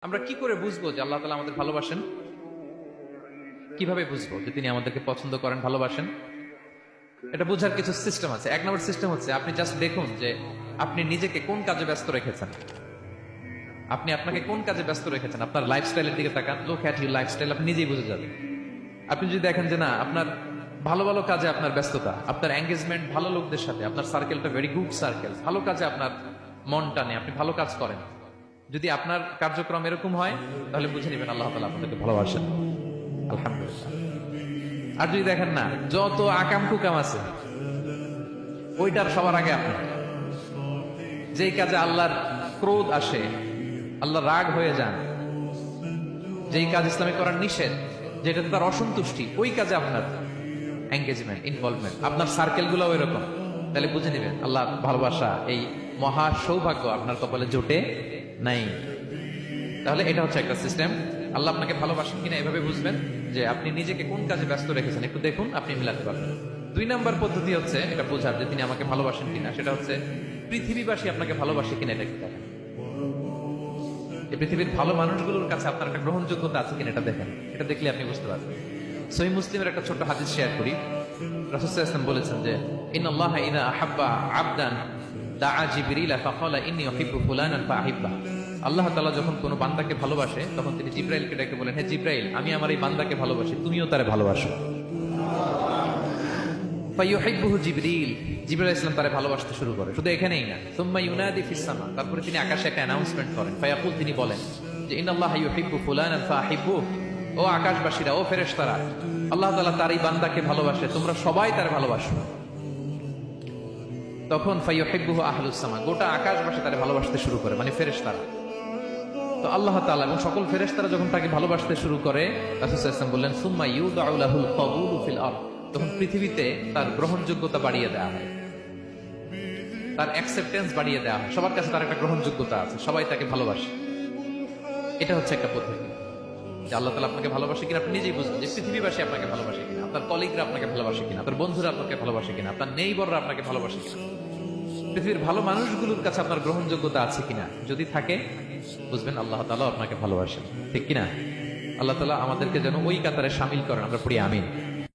আমরা কি করে বুঝবো যে আল্লাহ তাআলা আমাদের ভালোবাসেন? কিভাবে বুঝবো যে তিনি আমাদেরকে পছন্দ করেন, ভালোবাসেন? এটা বোঝার কিছু সিস্টেম আছে। এক নম্বর সিস্টেম হচ্ছে আপনি জাস্ট দেখুন যে আপনি নিজেকে কোন কাজে ব্যস্ত রেখেছেন। আপনি আপনাকে কোন কাজে ব্যস্ত রেখেছেন, আপনার লাইফস্টাইলের দিকে তাকান। লুক অ্যাট ইউর লাইফস্টাইল, আপনি নিজেই বুঝে যাবেন। আপনি যদি দেখেন যে না, আপনার ভালো ভালো কাজে আপনার ব্যস্ততা, আপনার এঙ্গেজমেন্ট ভালো লোকদের সাথে, আপনার সার্কেলটা ভেরি গুড সার্কেল, ভালো কাজে আপনার মন টানে, আপনি ভালো কাজ করেন, যদি আপনার কার্যক্রম এরকম হয়, তাহলে বুঝে নেবেন আল্লাহ তাআলা আপনাকে ভালোবাসেন। আলহামদুলিল্লাহ। আর যদি দেখেন না, যত আকাম কুকাম আছে ওইটার সবার আগে আপনি, যেই কাজে আল্লাহর ক্রোধ আসে, আল্লাহ রাগ হয়ে যান, যেই কাজ ইসলামে করার নিষেধ, যেটাতে তার অসন্তুষ্টি, ওই কাজে আপনার এঙ্গেজমেন্ট, ইনভলভমেন্ট, আপনার সার্কেল গুলো এরকম, তাহলে বুঝে নেবেন আল্লাহ ভালোবাসা, এই মহা সৌভাগ্য আপনার কপালে জোটে নাই। তাহলে এটা হচ্ছে একটা সিস্টেম। আল্লাহ আপনাকে ভালোবাসেন কিনা এভাবে বুঝবেন যে আপনি নিজেকে কোন কাজে ব্যস্ত রেখেছেন, একটু দেখুন, আপনি মিলাতে পারবেন। দুই নাম্বার পদ্ধতি হচ্ছে এটা বোঝার যে তিনি আমাকে ভালোবাসেন কিনা, সেটা হচ্ছে পৃথিবীবাসী আপনাকে ভালোবাসে কিনা এটা দেখেন। এই পৃথিবীর ভালো মানুষগুলোর কাছে আপনার একটা গ্রহণযোগ্যতা আছে কিনা এটা দেখেন। এটা দেখলে আপনি বুঝতে পারবেন। সহিহ মুসলিমের একটা ছোট্ট হাদিস শেয়ার করি। রাসূল সাল্লাল্লাহু আলাইহি ওয়াসাল্লাম বলেছেন যে ইন্নাল্লাহা ইযা আহাব্বা আবদান দাআ জিবরিলা ফাকালা ইন্নী উহিব্বু ফুলানান ফাআহিব্বা। আল্লাহ তাআলা যখন কোনো বান্দাকে ভালোবাসে, তখন তিনি জিবরাইলকে ডেকে বলেন, হে জিবরাইল, আমি আমার এই বান্দাকে ভালোবাসি, তুমিও তারে ভালোবাসো। ফায়ুহিব্বুহু জিবরিল, জিবরাইল আলাইহিস সালাম তারে ভালোবাসতে শুরু করে। শুধু এখানেই না, সুম্মা ইউনাদি ফিস সামা, তারপরে তিনি আকাশে একটা অ্যানাউন্সমেন্ট করেন। ফায়াকুল, তিনি বলেন যে ইন্নাল্লাহা ইউহিব্বু ফুলানান ফাআহিব্বু, ও আকাশবাসীরা, ও ফেরেশতারা, আল্লাহ তাআলা তার এই বান্দাকে ভালোবাসে, তোমরা সবাই তার ভালোবাসো। তখন ফায়ুহিব্বুহু আহলুস সামা, গোটা আকাশবাসী তারে ভালোবাসতে শুরু করে, মানে ফেরেশতারা। তো আল্লাহ তাআলা এবং সকল ফেরেশতারা যখন তাকে ভালোবাসতে শুরু করে, রাসূল সাল্লাল্লাহু আলাইহি ওয়াসাল্লাম বললেন সুম্মা ইউদাউ লাহুল কবুলু ফিল আরদ, তখন পৃথিবীতে তার গ্রহণযোগ্যতা বাড়িয়ে দেওয়া হয়, তার অ্যাকসেপ্টেন্স বাড়িয়ে দেওয়া হয়, সবার কাছে তার একটা গ্রহণযোগ্যতা আছে, সবাই তাকে ভালোবাসে। এটা হচ্ছে একটা পদ্ধতি যে আল্লাহ তাআলা আপনাকে ভালোবাসে কিনা আপনি নিজেই বুঝবেন, যে পৃথিবীবাসী আপনাকে ভালোবাসে কিনা, আপনার কলিগরা আপনাকে ভালোবাসে কিনা, আপনার বন্ধুরা আপনাকে ভালোবাসে কিনা, আপনার নেইবররা আপনাকে ভালোবাসে কিনা, পৃথিবীর ভালো মানুষগুলোর কাছে আপনার গ্রহণযোগ্যতা আছে কিনা। যদি থাকে, বুঝবেন আল্লাহ তাআলা আপনাকে ভালোবাসেন। ঠিক কিনা? আল্লাহ তাআলা আমাদেরকে যেন ওই কাতারে শামিল করেন। আমরা পড়ি আমিন।